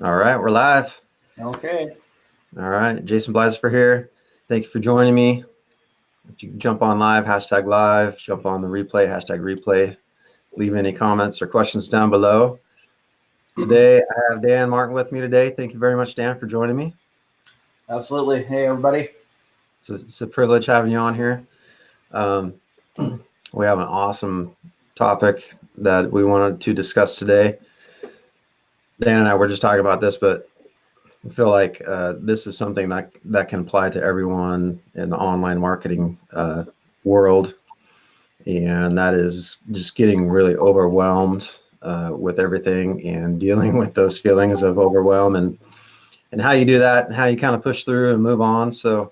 All right, we're live. Okay. All right, Jason Blyser here. Thank you for joining me. If you can jump on live, jump on the replay, #replay. Leave any comments or questions down below. Today, I have Dan Martin with me today. Thank you very much, Dan, for joining me. Absolutely. Hey, everybody. It's a privilege having you on here. Um, we have an awesome topic that we wanted to discuss today. Dan and I were just talking about this, but I feel like this is something that can apply to everyone in the online marketing world, and that is just getting really overwhelmed with everything and dealing with those feelings of overwhelm and how you do that and how you kind of push through and move on. So,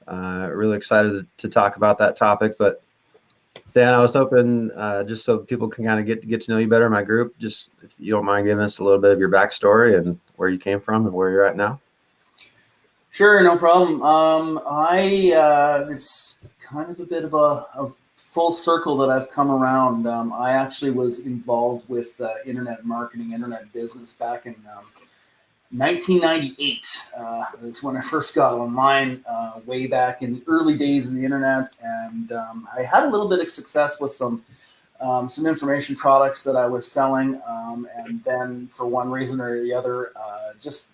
really excited to talk about that topic. But Dan, I was hoping just so people can kind of get to know you better in my group, just if you don't mind giving us a little bit of your backstory and where you came from and where you're at now. Sure, no problem. It's kind of a bit of a full circle that I've come around. I actually was involved with internet marketing, internet business back in 1998. Is when I first got online, way back in the early days of the internet, and I had a little bit of success with some information products that I was selling, and then for one reason or the other, just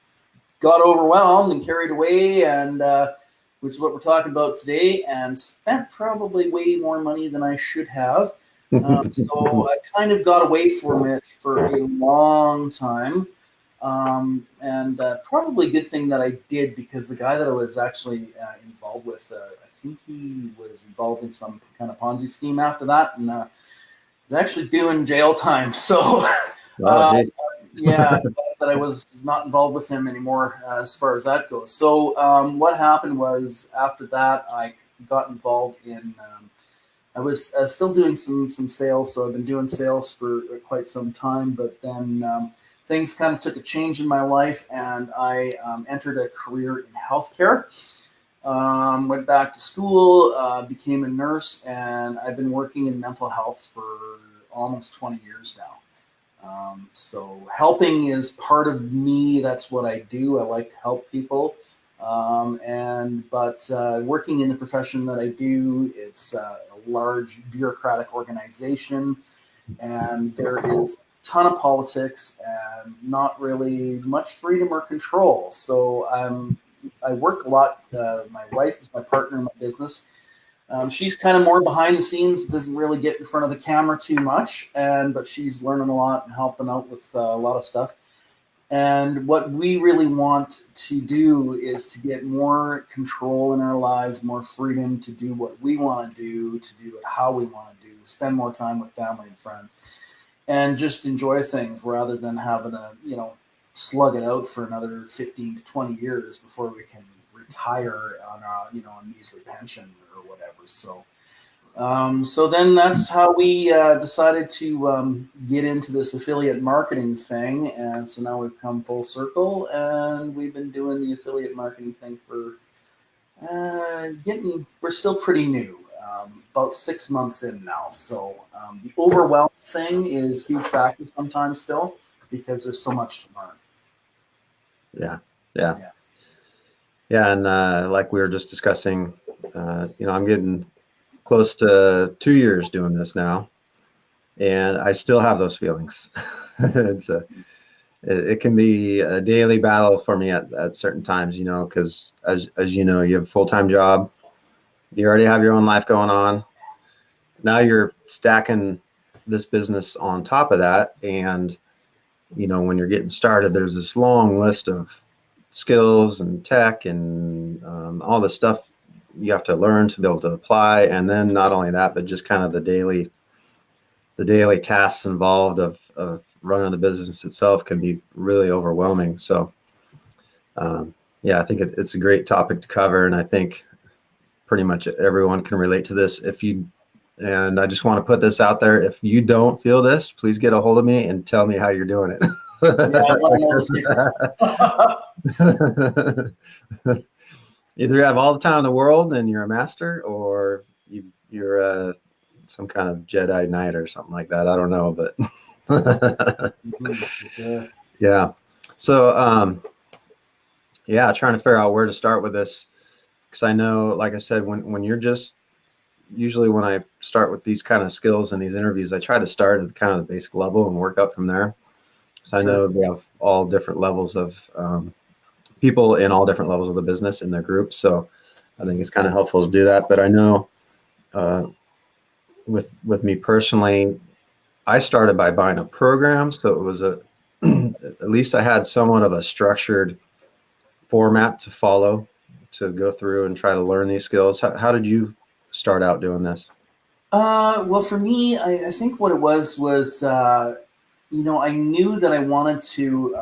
got overwhelmed and carried away, and which is what we're talking about today, and spent probably way more money than I should have. So I kind of got away from it for a long time. And probably a good thing that I did, because the guy that I was actually involved with, I think he was involved in some kind of Ponzi scheme after that, and was actually doing jail time. So, Oh, uh, gee. yeah, that I was not involved with him anymore as far as that goes. So, what happened was after that, I got involved in. I was still doing some sales, so I've been doing sales for quite some time. But then things kind of took a change in my life, and I entered a career in healthcare. Went back to school, became a nurse, and I've been working in mental health for almost 20 years now. So helping is part of me. That's what I do. I like to help people. But working in the profession that I do, it's a large bureaucratic organization, and there is a ton of politics and not really much freedom or control. So I work a lot. My wife is my partner in my business. She's kind of more behind the scenes, doesn't really get in front of the camera too much, but she's learning a lot and helping out with a lot of stuff. And what we really want to do is to get more control in our lives, more freedom to do what we want to do it how we want to do, spend more time with family and friends, and just enjoy things rather than having to, slug it out for another 15 to 20 years before we can retire on a measly pension or whatever. So then that's how we decided to get into this affiliate marketing thing. And so now we've come full circle, and we've been doing the affiliate marketing thing for we're still pretty new, about 6 months in now. So the overwhelm thing is a huge factor sometimes still, because there's so much to learn. Yeah, yeah, Yeah. yeah. And like we were just discussing, I'm getting close to 2 years doing this now, and I still have those feelings. It can be a daily battle for me at certain times, because as you know, you have a full-time job, you already have your own life going on. Now you're stacking this business on top of that, and when you're getting started, there's this long list of skills and tech and all the stuff you have to learn to be able to apply. And then not only that, but just kind of the daily tasks involved of running the business itself can be really overwhelming. So yeah, I think it's a great topic to cover, and I think pretty much everyone can relate to this. And I just want to put this out there: if you don't feel this, please get a hold of me and tell me how you're doing it. Yeah, I want to know the Either you have all the time in the world and you're a master, or you're some kind of Jedi Knight or something like that. I don't know, but secret. yeah. So, yeah, trying to figure out where to start with this, because I know, like I said, when you're just usually when I start with these kind of skills and these interviews, I try to start at kind of the basic level and work up from there. So I Sure. know we have all different levels of people in all different levels of the business in their groups. So I think it's kind of helpful to do that. But I know uh, with me personally, I started by buying a program, so it was a at least I had somewhat of a structured format to follow to go through and try to learn these skills. How did you start out doing this? Well, for me, I think what it was, I knew that I wanted to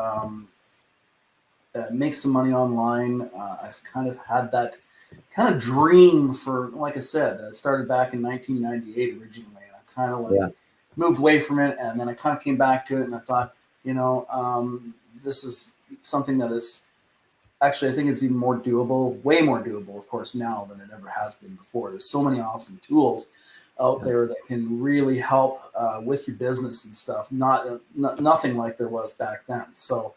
make some money online. I've kind of had that kind of dream for, like I said, it started back in 1998 originally. And I kind of like Yeah, moved away from it, and then I kind of came back to it, and I thought, this is something that is actually, I think it's even more doable, way more doable, of course, now than it ever has been before. There's so many awesome tools out yeah, there that can really help with your business and stuff. Nothing like there was back then. So,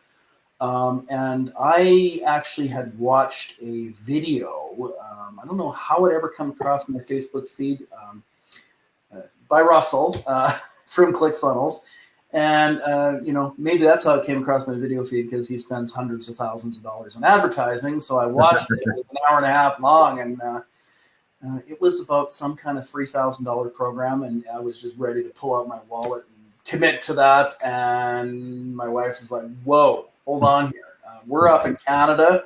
and I actually had watched a video. I don't know how it ever come across my Facebook feed by Russell from ClickFunnels. And, maybe that's how it came across my video feed, because he spends hundreds of thousands of dollars on advertising. So I watched it. It was an hour and a half long, and it was about some kind of $3,000 program. And I was just ready to pull out my wallet and commit to that. And my wife was like, whoa, hold on here. We're up in Canada.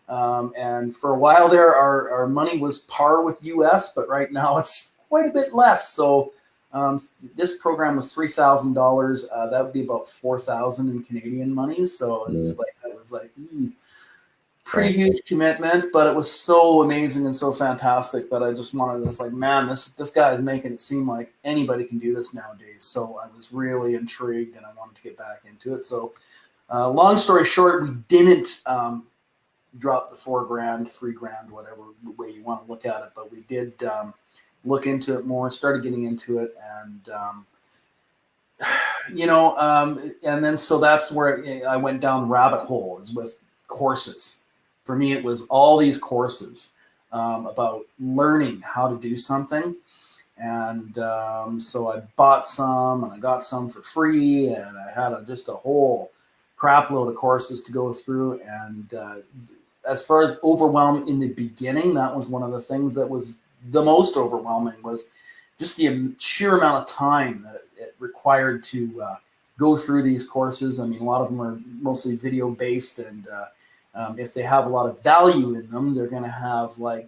And for a while there, our money was par with US, but right now it's quite a bit less. So this program was $3,000. That would be about 4,000 in Canadian money. So it's yeah, just like, that was like pretty right. huge commitment, but it was so amazing and so fantastic that I just wanted this, like, man, this guy is making it seem like anybody can do this nowadays. So I was really intrigued, and I wanted to get back into it. So long story short, we didn't drop the $4,000, $3,000, whatever way you want to look at it, but we did look into it more, started getting into it, and and then so that's where I went down the rabbit hole, is with courses. For me, it was all these courses about learning how to do something. And so I bought some, and I got some for free, and I had just a whole crap load of courses to go through. And as far as overwhelm in the beginning, that was one of the things that was the most overwhelming, was just the sheer amount of time that it required to go through these courses. I mean, a lot of them are mostly video based, and if they have a lot of value in them, they're going to have, like,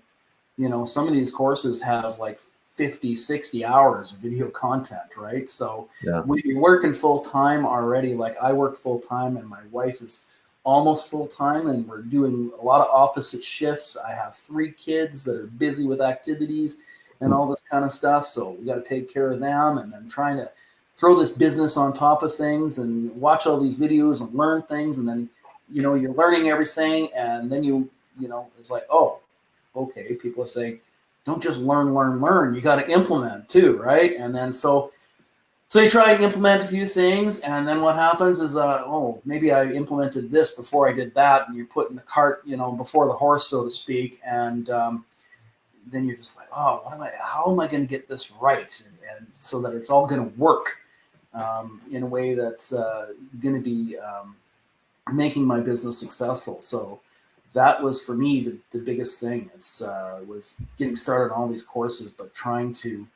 some of these courses have like 50, 60 hours of video content, right? So Yeah, when you're working full time already, like I work full time and my wife is almost full time, and we're doing a lot of opposite shifts. I have 3 kids that are busy with activities and all this kind of stuff. So we got to take care of them, and then trying to throw this business on top of things and watch all these videos and learn things. And then, you're learning everything. And then it's like, oh, okay, people are saying, don't just learn. You got to implement too, right? And then so you try and implement a few things, and then what happens is, maybe I implemented this before I did that, and you're putting the cart, before the horse, so to speak, and then you're just like, oh, how am I going to get this right, and so that it's all going to work in a way that's going to be making my business successful. So that was for me the biggest thing. It's was getting started on all these courses, but trying to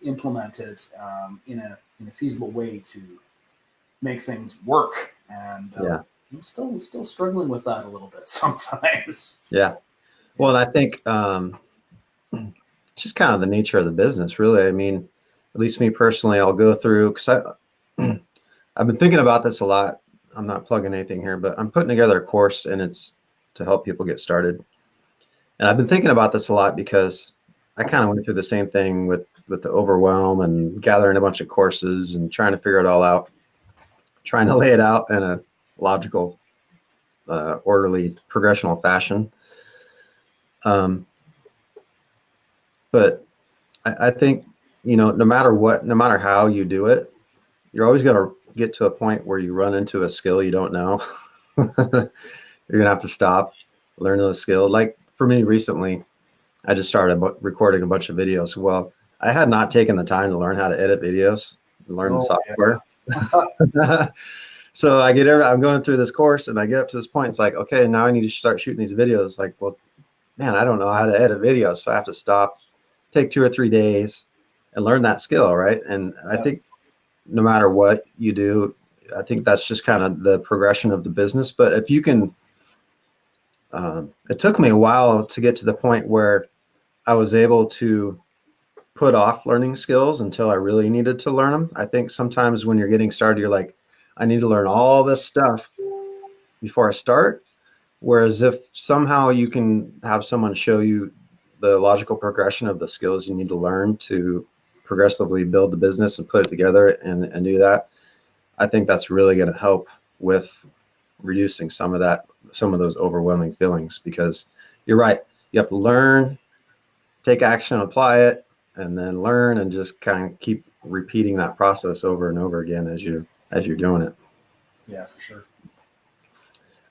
implement it in a feasible way to make things work. And yeah, I'm still struggling with that a little bit sometimes. yeah. Well, and I think it's just kind of the nature of the business, really. I mean, at least me personally, I'll go through, because I've been thinking about this a lot. I'm not plugging anything here, but I'm putting together a course, and it's to help people get started. And I've been thinking about this a lot because I kind of went through the same thing with the overwhelm and gathering a bunch of courses and trying to figure it all out, trying to lay it out in a logical, orderly, progressional fashion. Um, but I think, no matter what, no matter how you do it, you're always going to get to a point where you run into a skill you don't know. You're gonna have to stop, learn those skills. Like for me recently, I just started recording a bunch of videos. Well, I had not taken the time to learn how to edit videos, learn the Oh, software. yeah. So I'm going through this course and I get up to this point. It's like, okay, now I need to start shooting these videos. Like, well, man, I don't know how to edit videos. So I have to stop, take 2 or 3 days and learn that skill. Right. And I Yeah. think no matter what you do, I think that's just kind of the progression of the business. But if you can, it took me a while to get to the point where I was able to put off learning skills until I really needed to learn them. I think sometimes when you're getting started, you're like, I need to learn all this stuff before I start. Whereas if somehow you can have someone show you the logical progression of the skills you need to learn to progressively build the business and put it together and do that, I think that's really going to help with reducing some of those overwhelming feelings, because you're right. You have to learn, take action, apply it, and then learn and just kind of keep repeating that process over and over again as you're doing it. Yeah, for sure.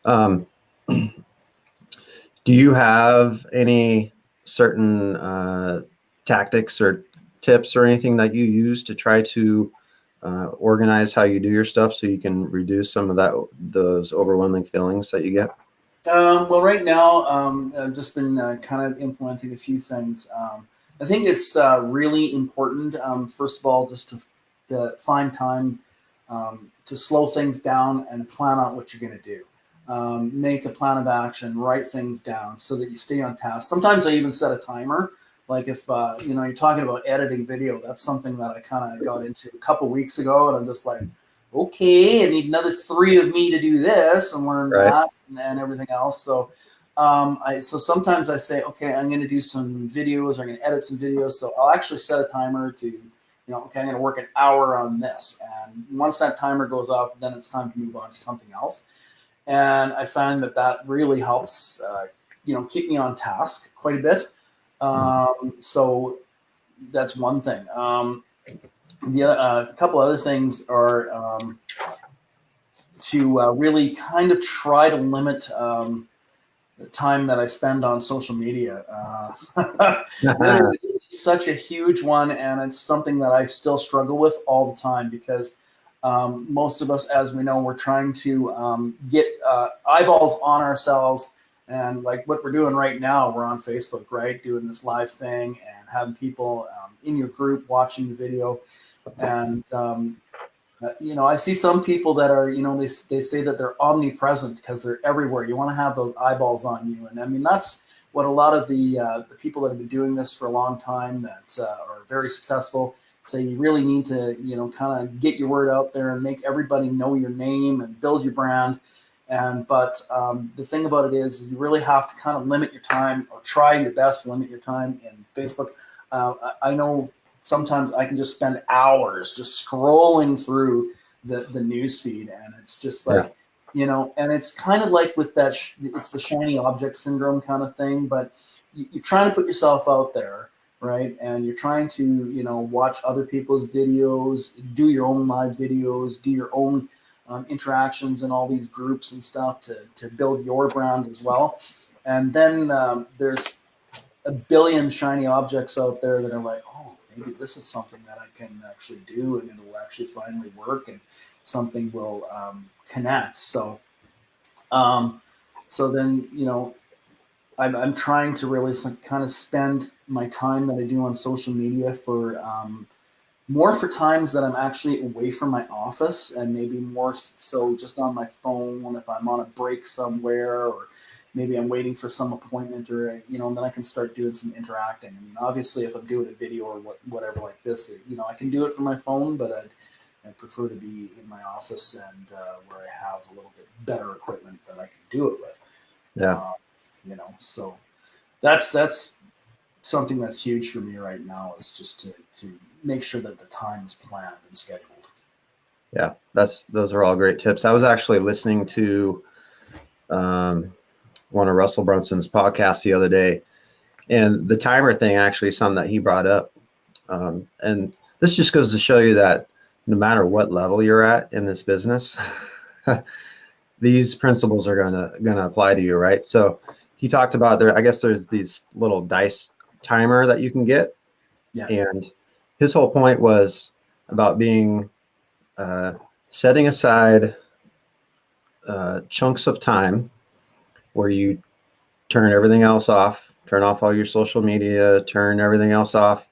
Um, do you have any certain tactics or tips or anything that you use to try to organize how you do your stuff so you can reduce some of those overwhelming feelings that you get? Well, right now, I've just been kind of implementing a few things. I think it's really important, first of all, just to find time to slow things down and plan out what you're going to do. Make a plan of action, write things down so that you stay on task. Sometimes I even set a timer. Like if you're talking about editing video, that's something that I kind of got into a couple weeks ago, and I'm just like, okay, I need another 3 of me to do this and learn Right. that and everything else. So so sometimes I say, okay, I'm going to do some videos, or I'm going to edit some videos. So I'll actually set a timer to, okay, I'm going to work an hour on this. And once that timer goes off, then it's time to move on to something else. And I find that really helps, keep me on task quite a bit. So that's one thing. A couple other things are to really kind of try to limit the time that I spend on social media. That is such a huge one, and it's something that I still struggle with all the time because most of us, as we know, we're trying to get eyeballs on ourselves. And like what we're doing right now, we're on Facebook, right? Doing this live thing and having people in your group watching the video. And I see some people that are, they say that they're omnipresent because they're everywhere. You want to have those eyeballs on you, and I mean that's what a lot of the people that have been doing this for a long time that are very successful say. You really need to, kind of get your word out there and make everybody know your name and build your brand. But the thing about it is you really have to kind of limit your time, or try your best to limit your time in Facebook. I know sometimes I can just spend hours just scrolling through the news feed, and it's just like, and it's kind of like with that, it's the shiny object syndrome kind of thing, but you're trying to put yourself out there, right? And you're trying to, watch other people's videos, do your own live videos, do your own interactions in all these groups and stuff to build your brand as well. And then there's a billion shiny objects out there that are like, oh, maybe this is something that I can actually do, and it'll actually finally work, and something will connect. So, so then, I'm trying to really kind of spend my time that I do on social media for more for times that I'm actually away from my office, and maybe more so just on my phone if I'm on a break somewhere, or maybe I'm waiting for some appointment, or and then I can start doing some interacting. I mean, obviously, if I'm doing a video or whatever like this, I can do it from my phone, but I'd prefer to be in my office and where I have a little bit better equipment that I can do it with. Yeah. So that's something that's huge for me right now, is just to make sure that the time is planned and scheduled. Yeah, those are all great tips. I was actually listening to one of Russell Brunson's podcasts the other day, and the timer thing actually is something that he brought up. And this just goes to show you that no matter what level you're at in this business, these principles are gonna apply to you, right? So he talked about there. I guess there's these little dice timer that you can get, Yeah. and his whole point was about being setting aside chunks of time where you turn everything else off, turn off all your social media, turn everything else off,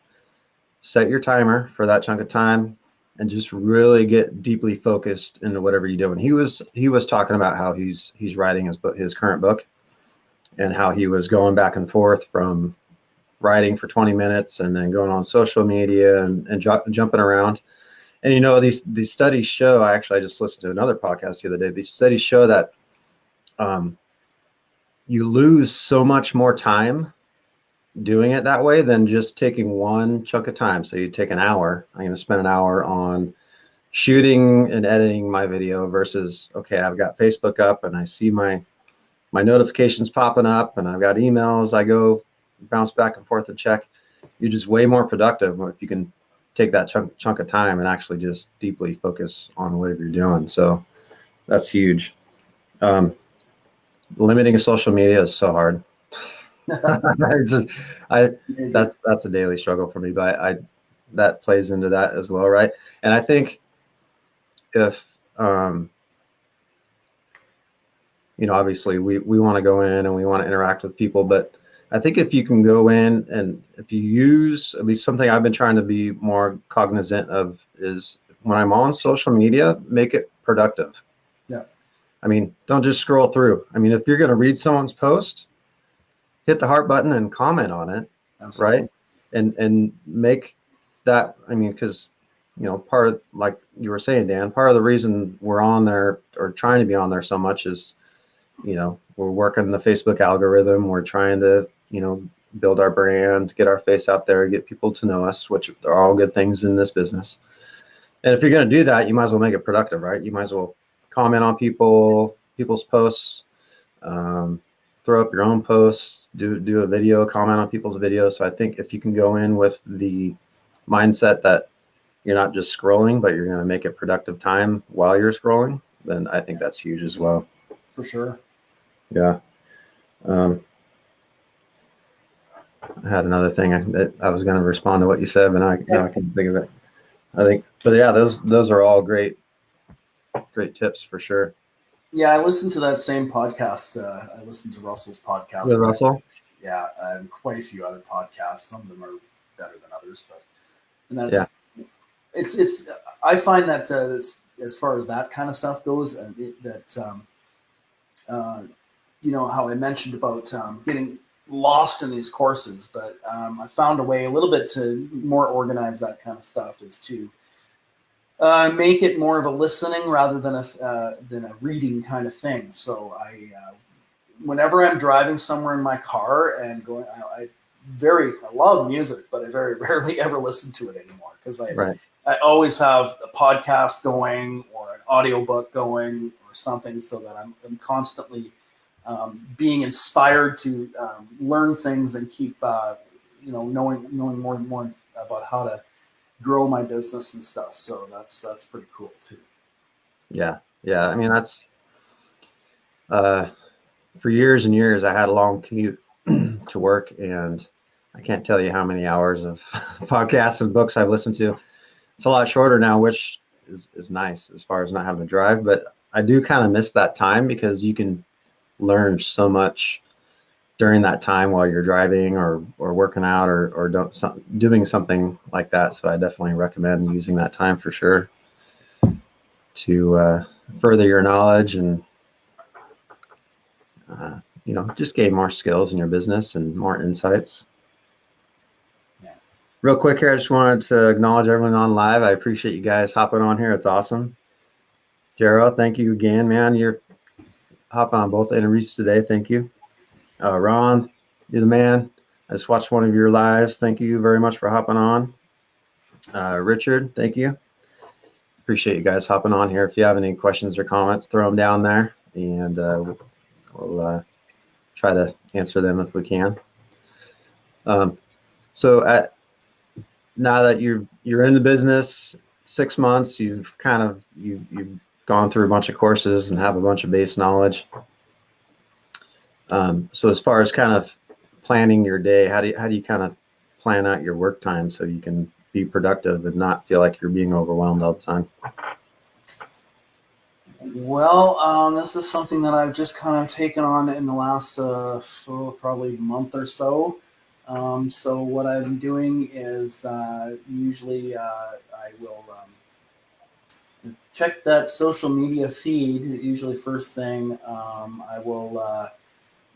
set your timer for that chunk of time, and just really get deeply focused into whatever you're doing. He was talking about how he's writing his current book, and how he was going back and forth from writing for 20 minutes and then going on social media and jumping around. And these studies show. I just listened to another podcast the other day. These studies show that you lose so much more time doing it that way than just taking one chunk of time. So you take an hour. I'm going to spend an hour on shooting and editing my video versus, okay, I've got Facebook up and I see my notifications popping up and I've got emails. I go bounce back and forth and check. You're just way more productive if you can take that chunk of time and actually just deeply focus on whatever you're doing. So that's huge. Limiting social media is so hard. That's a daily struggle for me, but that plays into that as well, right? And I think if obviously we want to go in and we want to interact with people, but I think if you can go in and if you use, at least something I've been trying to be more cognizant of, is when I'm on social media, make it productive. Yeah. I mean, don't just scroll through. I mean, if you're going to read someone's post, hit the heart button and comment on it. Absolutely. Right? And make that, I mean, because, part of, like you were saying, Dan, part of the reason we're on there or trying to be on there so much is, we're working the Facebook algorithm. We're trying to, build our brand, get our face out there, get people to know us, which are all good things in this business. And if you're going to do that, you might as well make it productive, right? You might as well comment on people's posts, throw up your own posts, do a video, comment on people's videos. So I think if you can go in with the mindset that you're not just scrolling, but you're going to make it productive time while you're scrolling, then I think that's huge as well. For sure. Yeah. I had another thing I was going to respond to what you said, but now I can't think of it. But yeah, those are all great tips for sure. Yeah, I listened to that same podcast. I listened to Russell's podcast. Yeah, Russell. Yeah, and quite a few other podcasts. Some of them are better than others, it's. I find that as far as that kind of stuff goes, how I mentioned about getting lost in these courses, but I found a way a little bit to more organize that kind of stuff is to make it more of a listening rather than a reading kind of thing. So whenever I'm driving somewhere in my car and going, I love music, but I very rarely ever listen to it anymore because I always have a podcast going or an audiobook going or something, so that I'm constantly being inspired to learn things and keep knowing more and more about how to grow my business and stuff. So that's pretty cool too. Yeah. I mean, that's for years and years I had a long commute to work, and I can't tell you how many hours of podcasts and books I've listened to. It's a lot shorter now, which is nice as far as not having to drive, but I do kind of miss that time because you can learn so much during that time while you're driving or working out or doing something like that. So I definitely recommend using that time for sure to further your knowledge and just gain more skills in your business and more insights. Yeah. Real quick here, I just wanted to acknowledge everyone on live. I appreciate you guys hopping on here. It's awesome. Jarrell, thank you again, man. You're hopping on both interviews today. Thank you. Ron, you're the man. I just watched one of your lives. Thank you very much for hopping on. Richard, thank you. Appreciate you guys hopping on here. If you have any questions or comments, throw them down there, and we'll try to answer them if we can. So now that you're in the business 6 months, you've gone through a bunch of courses and have a bunch of base knowledge. So as far as kind of planning your day, how do you kind of plan out your work time so you can be productive and not feel like you're being overwhelmed all the time? Well, this is something that I've just kind of taken on in the last probably month or so. So what I'm doing is usually I will check that social media feed. Usually first thing, I will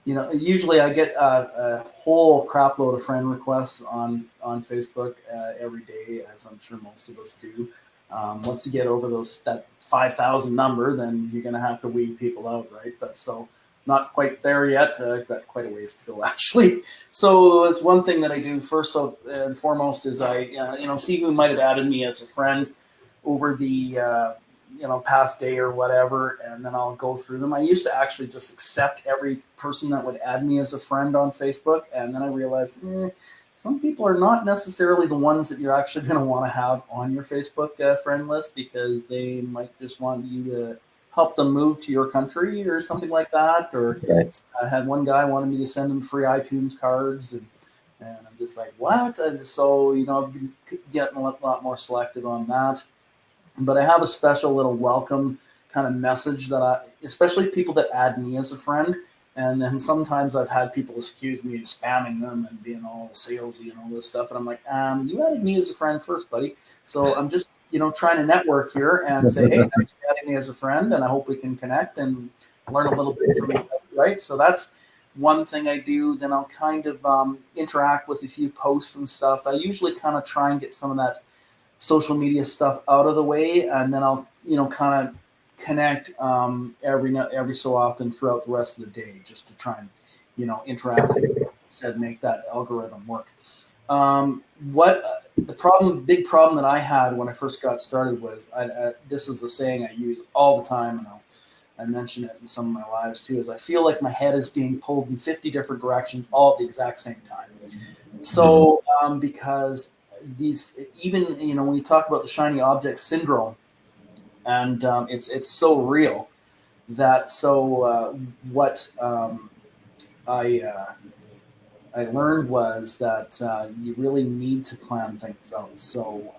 usually I get a whole crapload of friend requests on Facebook every day, as I'm sure most of us do. Once you get over that 5,000 number, then you're going to have to weed people out, right? But so not quite there yet. I've got quite a ways to go, actually. So it's one thing that I do first and foremost is I see who might have added me as a friend over the past day or whatever, and then I'll go through them. I used to actually just accept every person that would add me as a friend on Facebook, and then I realized some people are not necessarily the ones that you're actually going to want to have on your Facebook friend list, because they might just want you to help them move to your country or something like that. Or Right. I had one guy wanted me to send him free iTunes cards, and I'm just like, what? And so I've been getting a lot more selective on that. But I have a special little welcome kind of message that especially people that add me as a friend. And then sometimes I've had people accuse me of spamming them and being all salesy and all this stuff. And I'm like, you added me as a friend first, buddy. So I'm just, trying to network here and say, hey, thanks for adding me as a friend. And I hope we can connect and learn a little bit from each other, right? So that's one thing I do. Then I'll kind of interact with a few posts and stuff. I usually kind of try and get some of that social media stuff out of the way, and then I'll kind of connect every so often throughout the rest of the day, just to try and interact and make that algorithm work. What the big problem that I had when I first got started was, this is the saying I use all the time, and I mention it in some of my lives too, is I feel like my head is being pulled in 50 different directions all at the exact same time. So because these, even when you talk about the shiny object syndrome, and it's so real that what I learned was that you really need to plan things out. So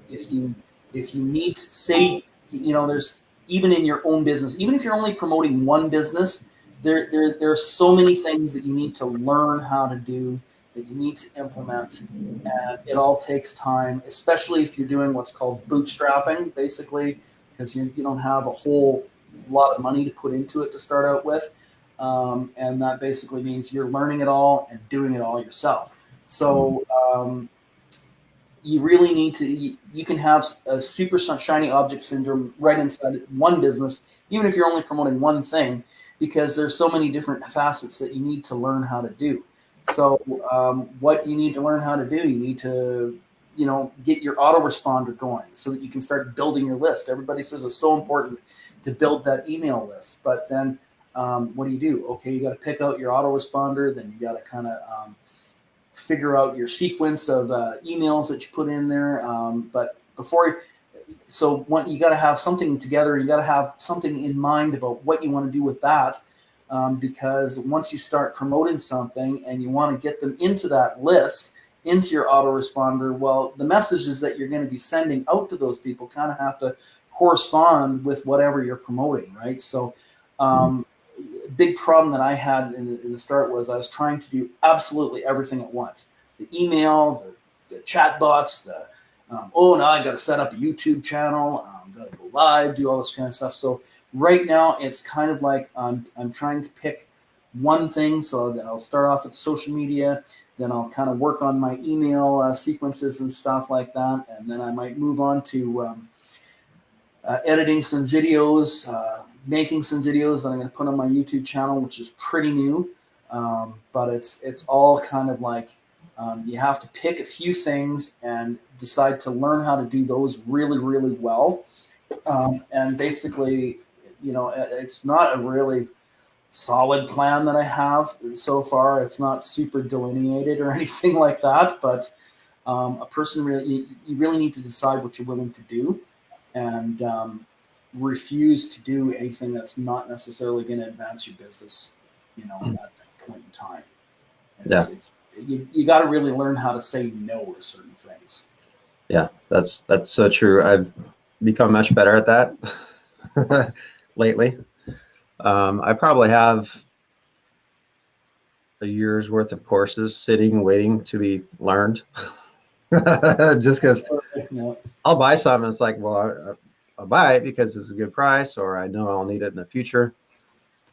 if you need to say, there's, even in your own business, even if you're only promoting one business, there are so many things that you need to learn how to do, that you need to implement, and it all takes time, especially if you're doing what's called bootstrapping, basically, because you don't have a whole lot of money to put into it to start out with. And that basically means you're learning it all and doing it all yourself. So you really need to, you can have a super shiny object syndrome right inside one business, even if you're only promoting one thing, because there's so many different facets that you need to learn how to do. So what you need to learn how to do, you need to, get your autoresponder going so that you can start building your list. Everybody says it's so important to build that email list, but then what do? Okay, you got to pick out your autoresponder, then you got to kind of figure out your sequence of emails that you put in there. But you got to have something together. You got to have something in mind about what you want to do with that, because once you start promoting something and you want to get them into that list, into your autoresponder, well, the messages that you're going to be sending out to those people kind of have to correspond with whatever you're promoting, right? So big problem that I had in the start was I was trying to do absolutely everything at once. The email, the chat bots, now I got to set up a YouTube channel, got to go live, do all this kind of stuff. So right now it's kind of like I'm trying to pick one thing. So I'll start off with social media, then I'll kind of work on my email sequences and stuff like that, and then I might move on to editing some videos, making some videos that I'm going to put on my YouTube channel, which is pretty new. But it's all kind of like you have to pick a few things and decide to learn how to do those really, really well. And basically, it's not a really solid plan that I have so far. It's not super delineated or anything like that, but a person really, you really need to decide what you're willing to do. And refuse to do anything that's not necessarily going to advance your business, at that point in time. Yeah. You got to really learn how to say no to certain things. Yeah, that's so true. I've become much better at that lately. I probably have a year's worth of courses sitting, waiting to be learned. Just because I'll buy something, it's like, well, I'll buy it because it's a good price, or I know I'll need it in the future.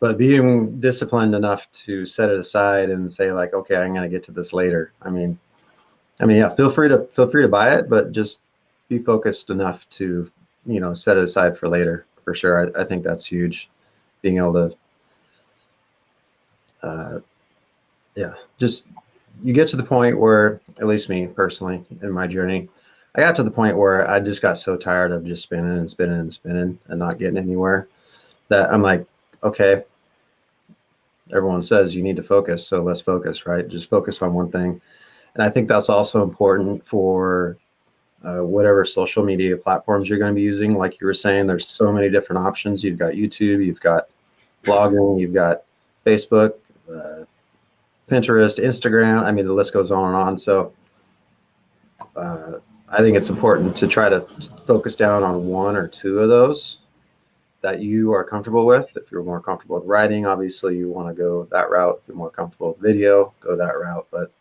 But being disciplined enough to set it aside and say, like, okay, I'm going to get to this later. I mean, yeah, feel free to buy it, but just be focused enough to, set it aside for later, for sure. I think that's huge. Being able to, yeah, just you get to the point where, at least me personally, in my journey, I got to the point where I just got so tired of just spinning and spinning and spinning and not getting anywhere that I'm like, okay, everyone says you need to focus, so let's focus, right? Just focus on one thing. And I think that's also important for whatever social media platforms you're going to be using. Like you were saying, there's so many different options. You've got YouTube, you've got blogging, you've got Facebook, Pinterest, Instagram. I mean, the list goes on and on. So I think it's important to try to focus down on one or two of those that you are comfortable with. If you're more comfortable with writing, obviously you want to go that route. If you're more comfortable with video, go that route. But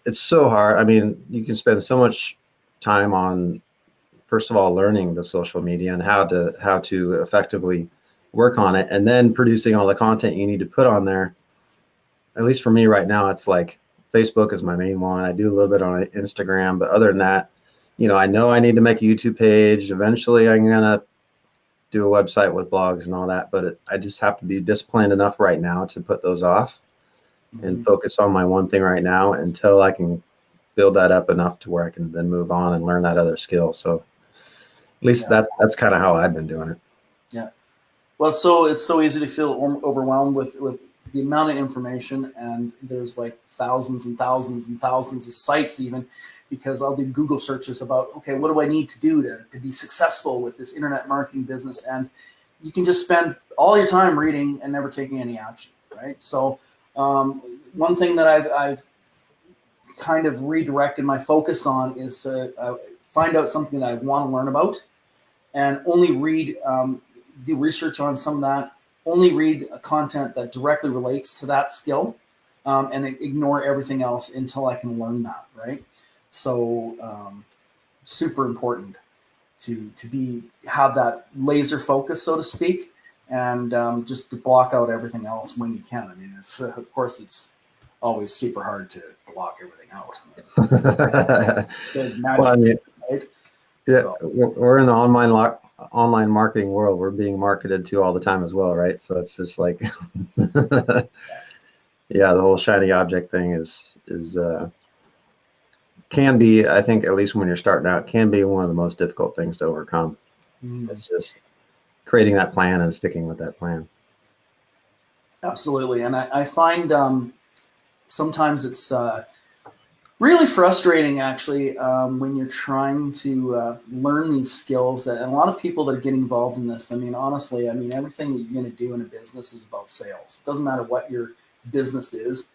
it's so hard. I mean, you can spend so much time on, first of all, learning the social media and how to effectively work on it, and then producing all the content you need to put on there. At least for me right now, it's like Facebook is my main one. I do a little bit on Instagram, but other than that, I know I need to make a YouTube page. Eventually, I'm gonna do a website with blogs and all that, but I just have to be disciplined enough right now to put those off and focus on my one thing right now until I can build that up enough to where I can then move on and learn that other skill. So at least that's kind of how I've been doing it. Yeah. Well, it's so easy to feel overwhelmed with the amount of information, and there's like thousands and thousands and thousands of sites, even because I'll do Google searches about, okay, what do I need to do to be successful with this internet marketing business? And you can just spend all your time reading and never taking any action, right? So one thing that I've kind of redirected my focus on is to find out something that I want to learn about, and only read, do research on some of that, only read content that directly relates to that skill, and ignore everything else until I can learn that, right? So super important to have that laser focus, so to speak, and just to block out everything else when you can. I mean, it's of course it's always super hard to block everything out. Well, I mean, right? yeah, so we're in the online marketing world. We're being marketed to all the time as well, right? So it's just like, yeah, the whole shiny object thing is can be, I think, at least when you're starting out, can be one of the most difficult things to overcome. It's just creating that plan and sticking with that plan. Absolutely. And I find sometimes it's really frustrating, actually, when you're trying to learn these skills. And a lot of people that are getting involved in this, I mean, honestly, everything that you're going to do in a business is about sales. It doesn't matter what your business is,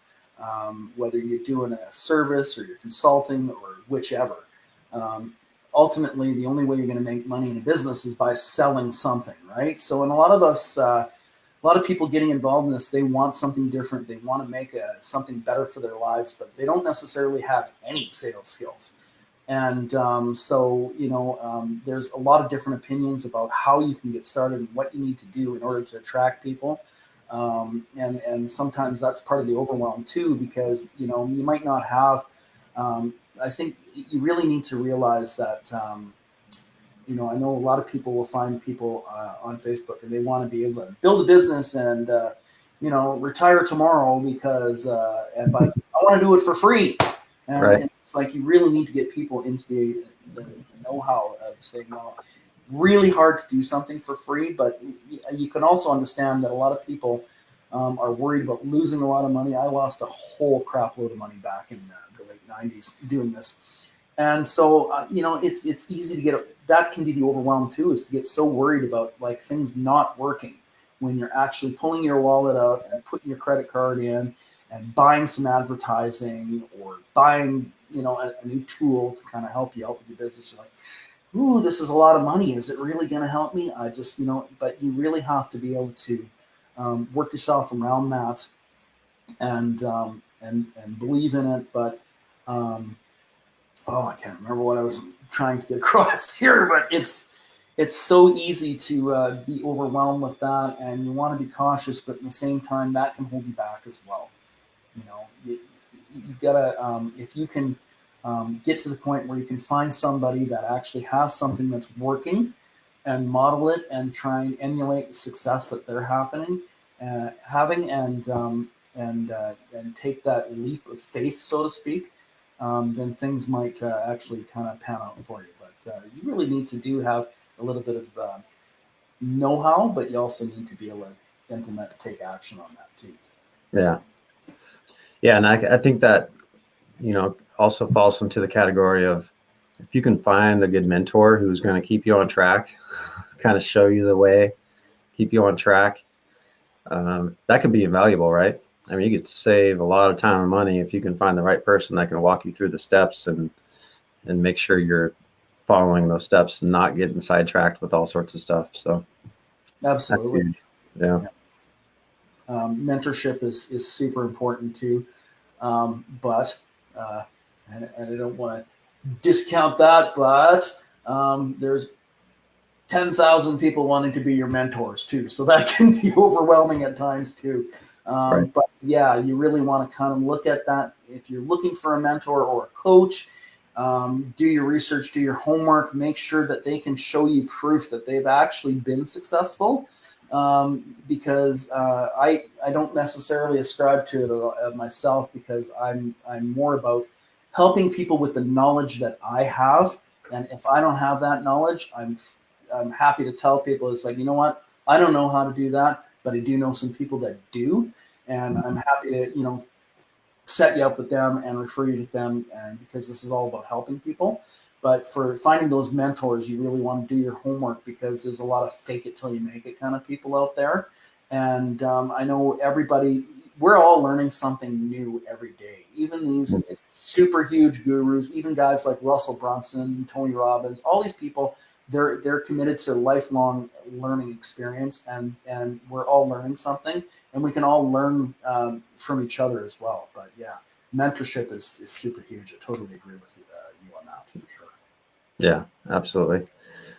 whether you're doing a service or you're consulting or whichever. Ultimately, the only way you're going to make money in a business is by selling something, right? So, in a lot of us, a lot of people getting involved in this, they want something different. They want to make something better for their lives, but they don't necessarily have any sales skills. And there's a lot of different opinions about how you can get started and what you need to do in order to attract people. And sometimes that's part of the overwhelm too, because, you might not have, I think you really need to realize that, I know a lot of people will find people on Facebook and they want to be able to build a business and, retire tomorrow because, but I want to do it for free. And, right. And it's like, you really need to get people into the know-how of saying, well, really hard to do something for free, but you can also understand that a lot of people are worried about losing a lot of money. I lost a whole crap load of money back in the late 90s doing this. And so, it's easy to that can be the overwhelm too, is to get so worried about like things not working when you're actually pulling your wallet out and putting your credit card in and buying some advertising or buying, a new tool to kind of help you out with your business. You're like, ooh, this is a lot of money. Is it really going to help me? I just, but you really have to be able to work yourself around that and believe in it. But I can't remember what I was trying to get across here, but it's so easy to be overwhelmed with that, and you want to be cautious, but at the same time, that can hold you back as well. You gotta if you can get to the point where you can find somebody that actually has something that's working and model it and try and emulate the success that they're having, and take that leap of faith, so to speak, then things might actually kind of pan out for you. But you really need to have a little bit of know-how, but you also need to be able to implement and take action on that too. Yeah. Yeah. And I think that, also falls into the category of, if you can find a good mentor who's going to keep you on track, kind of show you the way, keep you on track, that could be invaluable, right? I mean, you could save a lot of time and money if you can find the right person that can walk you through the steps and make sure you're following those steps and not getting sidetracked with all sorts of stuff. So absolutely. Yeah. Mentorship is super important too. But and I don't want to discount that, but there's 10,000 people wanting to be your mentors too. So that can be overwhelming at times too. Right. But yeah, you really want to kind of look at that. If you're looking for a mentor or a coach, do your research, do your homework, make sure that they can show you proof that they've actually been successful. Because I don't necessarily ascribe to it myself, because I'm more about helping people with the knowledge that I have. And if I don't have that knowledge, I'm happy to tell people, it's like, you know what, I don't know how to do that, but I do know some people that do, and I'm happy to set you up with them and refer you to them, and because this is all about helping people. But for finding those mentors, you really want to do your homework, because there's a lot of fake it till you make it kind of people out there. And I know we're all learning something new every day. Even these super huge gurus, even guys like Russell Brunson, Tony Robbins, all these people, they're committed to lifelong learning experience, and we're all learning something, and we can all learn from each other as well. But yeah, mentorship is super huge. I totally agree with you on that, for sure. Yeah, absolutely.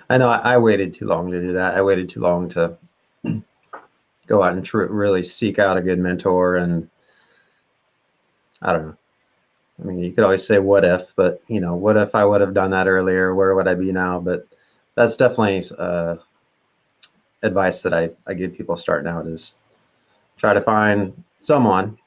I know I waited too long to do that. I waited too long to go out and really seek out a good mentor. And I don't know. I mean, you could always say what if, but what if I would have done that earlier? Where would I be now? But that's definitely advice that I give people starting out, is try to find someone.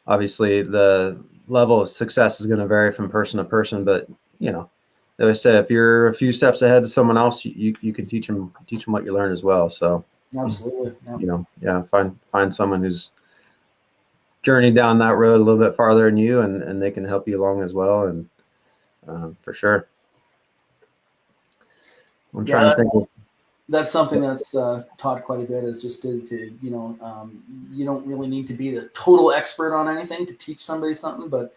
Obviously the level of success is going to vary from person to person, but as I said, if you're a few steps ahead of someone else, you can teach them what you learn as well. So Absolutely. Yeah, find someone who's journeyed down that road a little bit farther than you, and they can help you along as well. And for sure. I'm trying to think of, that's something that's taught quite a bit, is just to you don't really need to be the total expert on anything to teach somebody something, but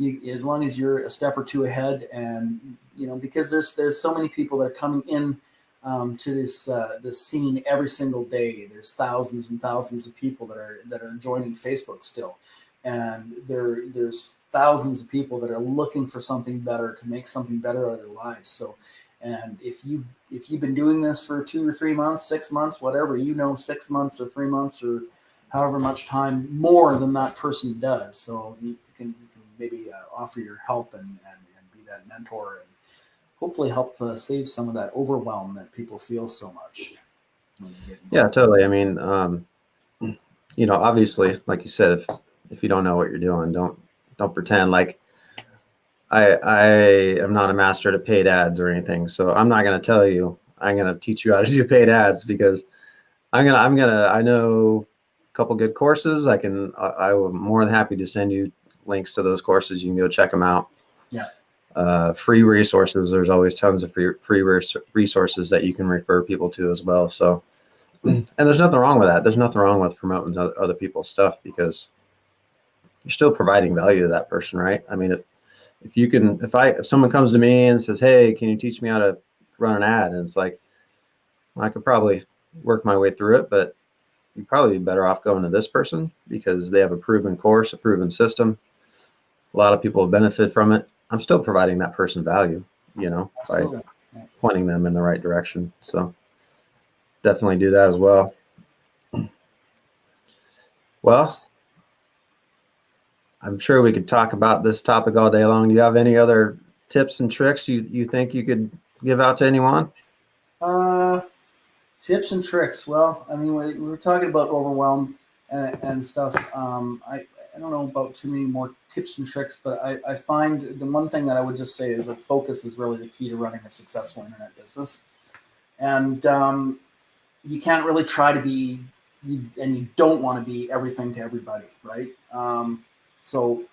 as long as you're a step or two ahead, and because there's so many people that are coming in to this scene every single day. There's thousands and thousands of people that are joining Facebook still, and there's thousands of people that are looking for something better, to make something better out of their lives. So, and if you've been doing this for 2 or 3 months, 6 months, whatever, 6 months or 3 months or however much time more than that person does, so you can maybe offer your help and be that mentor, and hopefully help save some of that overwhelm that people feel so much when they get involved. Yeah, totally. I mean, obviously, like you said, if you don't know what you're doing, don't pretend. Like, I am not a master at paid ads or anything, so I'm not going to tell you I'm going to teach you how to do paid ads, because I know a couple good courses. I'm more than happy to send you links to those courses. You can go check them out. Yeah. Free resources. There's always tons of free resources that you can refer people to as well. So, and there's nothing wrong with that. There's nothing wrong with promoting other people's stuff, because you're still providing value to that person, right? I mean, if someone comes to me and says, "Hey, can you teach me how to run an ad?" and it's like, well, I could probably work my way through it, but you'd probably be better off going to this person because they have a proven course, a proven system. A lot of people have benefited from it. I'm still providing that person value, by pointing them in the right direction. So definitely do that as well. Well, I'm sure we could talk about this topic all day long. Do you have any other tips and tricks you think you could give out to anyone? Tips and tricks. Well, I mean, we were talking about overwhelm and stuff. I don't know about too many more tips and tricks, but I find the one thing that I would just say is that focus is really the key to running a successful internet business. And you can't really try to be, and you don't want to be everything to everybody, right? So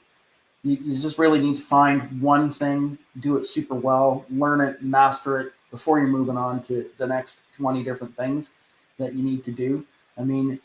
you just really need to find one thing, do it super well, learn it, master it before you're moving on to the next 20 different things that you need to do. I mean,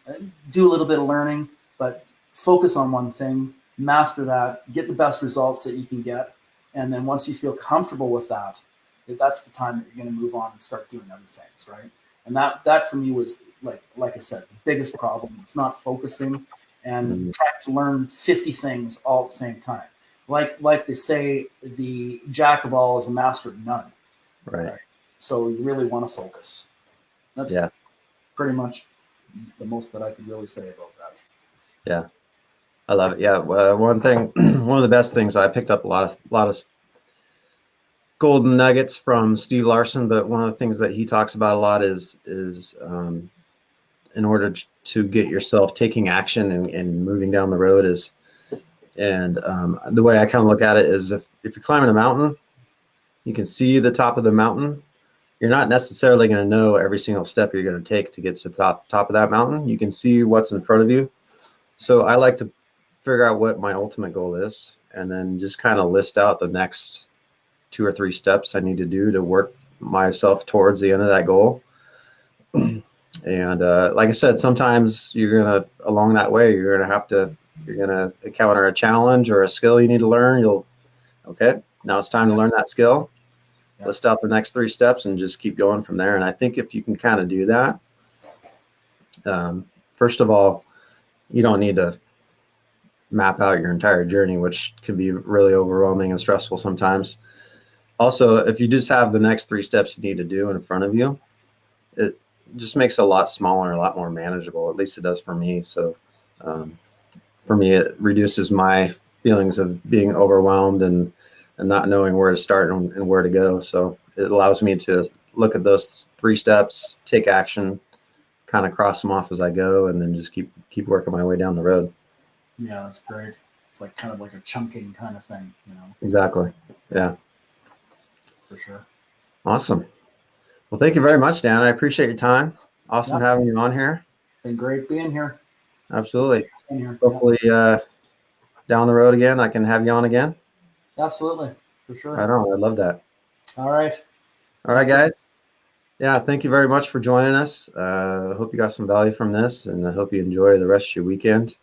do a little bit of learning, but focus on one thing, master that, get the best results that you can get. And then once you feel comfortable with that, that's the time that you're going to move on and start doing other things, right? And that for me was, like I said, the biggest problem. It's not focusing and trying to learn 50 things all at the same time. Like they say, the jack of all is a master of none. Right. So you really want to focus. That's pretty much the most that I could really say about that. Yeah, I love it. Yeah, one of the best things, I picked up a lot of golden nuggets from Steve Larson, but one of the things that he talks about a lot is in order to get yourself taking action and moving down the road and the way I kind of look at it is if you're climbing a mountain, you can see the top of the mountain. You're not necessarily going to know every single step you're going to take to get to the top of that mountain. You can see what's in front of you. So I like to figure out what my ultimate goal is, and then just kind of list out the next 2 or 3 steps I need to do to work myself towards the end of that goal. And like I said, sometimes along that way, you're gonna encounter a challenge or a skill you need to learn. Okay, now it's time to learn that skill. List out the next 3 steps and just keep going from there. And I think if you can kind of do that, first of all, you don't need to map out your entire journey, which can be really overwhelming and stressful sometimes. Also, if you just have the next 3 steps you need to do in front of you, it just makes it a lot smaller and a lot more manageable. At least it does for me. So for me, it reduces my feelings of being overwhelmed and not knowing where to start and where to go. So it allows me to look at those 3 steps, take action, kind of cross them off as I go, and then just keep working my way down the road. Yeah, that's great. It's kind of like a chunking kind of thing, Exactly. Yeah. For sure. Awesome. Well, thank you very much, Dan. I appreciate your time. Awesome having you on here. Been great being here. Absolutely. Hopefully down the road again, I can have you on again. Absolutely. For sure. Right on. I love that. All right. All right, guys. Yeah, thank you very much for joining us. I hope you got some value from this, and I hope you enjoy the rest of your weekend.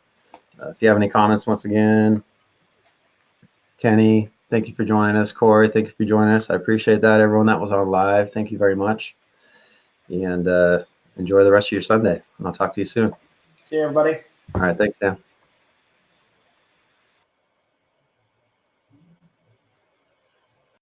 If you have any comments, once again, Kenny, thank you for joining us. Corey, thank you for joining us. I appreciate that. Everyone that was on live, thank you very much. And enjoy the rest of your Sunday. And I'll talk to you soon. See you, everybody. All right. Thanks, Dan.